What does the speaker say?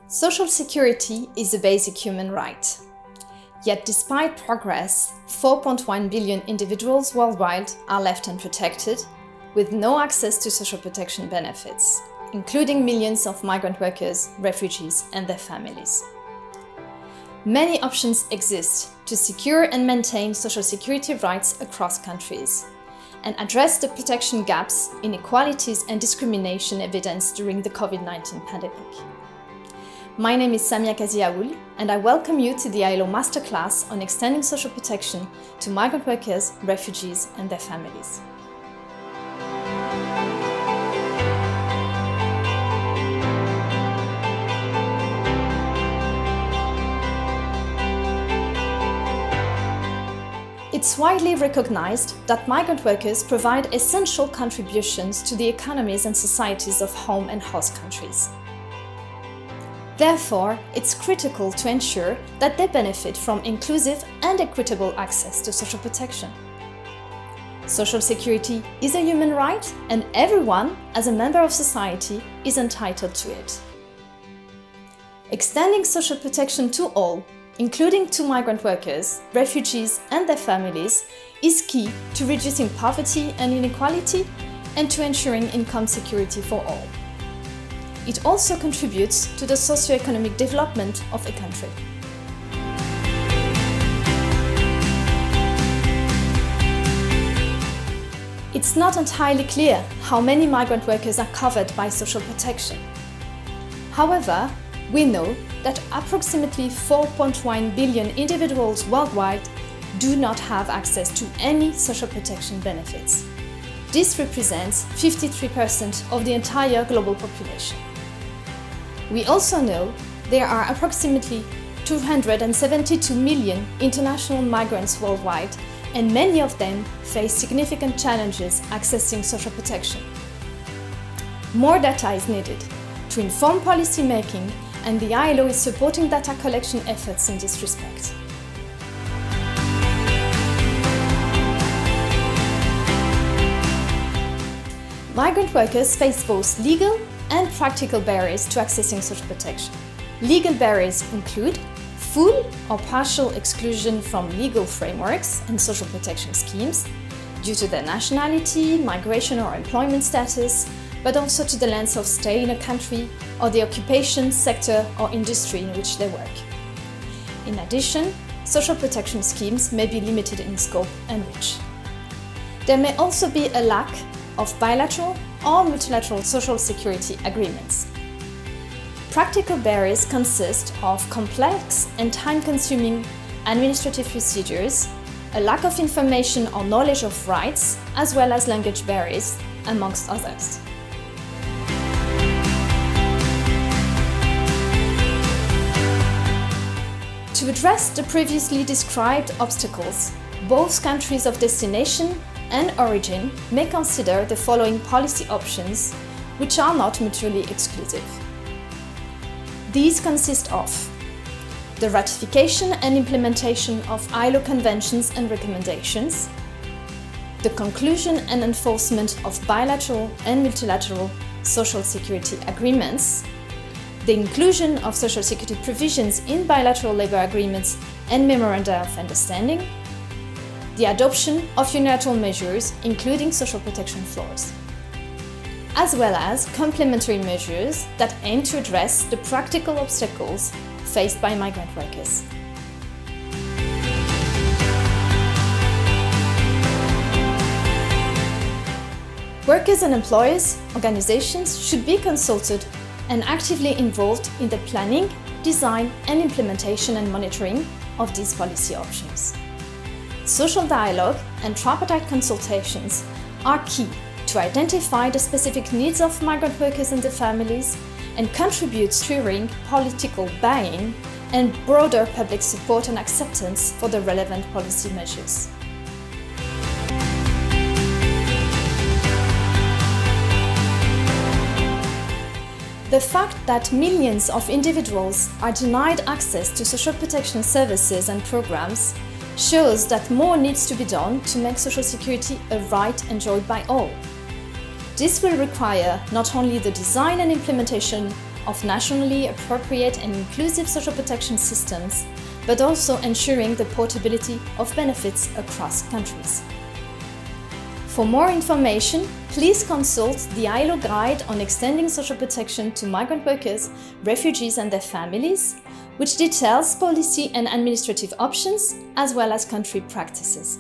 Social security is a basic human right. Yet despite progress, 4.1 billion individuals worldwide are left unprotected, with no access to social protection benefits, including millions of migrant workers, refugees, and their families. Many options exist to secure and maintain social security rights across countries, and address the protection gaps, inequalities, and discrimination evidenced during the COVID-19 pandemic. My name is Samia Kazi Aoul, and I welcome you to the Aoul Masterclass on extending social protection to migrant workers, refugees, and their families. It's widely recognized that migrant workers provide essential contributions to the economies and societies of home and host countries. Therefore, it's critical to ensure that they benefit from inclusive and equitable access to social protection. Social security is a human right, and everyone, as a member of society, is entitled to it. Extending social protection to all, including to migrant workers, refugees, and their families, is key to reducing poverty and inequality and to ensuring income security for all. It also contributes to the socio-economic development of a country. It's not entirely clear how many migrant workers are covered by social protection. However, we know that approximately 4.1 billion individuals worldwide do not have access to any social protection benefits. This represents 53% of the entire global population. We also know there are approximately 272 million international migrants worldwide, and many of them face significant challenges accessing social protection. More data is needed to inform policy making, and the ILO is supporting data collection efforts in this respect. Migrant workers face both legal and practical barriers to accessing social protection. Legal barriers include full or partial exclusion from legal frameworks and social protection schemes due to their nationality, migration or employment status, but also to the length of stay in a country or the occupation, sector or industry in which they work. In addition, social protection schemes may be limited in scope and reach. There may also be a lack of bilateral or multilateral social security agreements. Practical barriers consist of complex and time-consuming administrative procedures, a lack of information or knowledge of rights, as well as language barriers, amongst others. To address the previously described obstacles, both countries of destination and origin may consider the following policy options, which are not mutually exclusive. These consist of the ratification and implementation of ILO conventions and recommendations, the conclusion and enforcement of bilateral and multilateral social security agreements, the inclusion of social security provisions in bilateral labor agreements and memoranda of understanding, the adoption of unilateral measures, including social protection floors, as well as complementary measures that aim to address the practical obstacles faced by migrant workers. Workers and employers, organizations should be consulted and actively involved in the planning, design, and implementation and monitoring of these policy options. Social dialogue and tripartite consultations are key to identify the specific needs of migrant workers and their families and contribute to ensuring political buy-in and broader public support and acceptance for the relevant policy measures. The fact that millions of individuals are denied access to social protection services and programs shows that more needs to be done to make social security a right enjoyed by all. This will require not only the design and implementation of nationally appropriate and inclusive social protection systems, but also ensuring the portability of benefits across countries. For more information, please consult the ILO Guide on extending social protection to migrant workers, refugees and their families, which details policy and administrative options as well as country practices.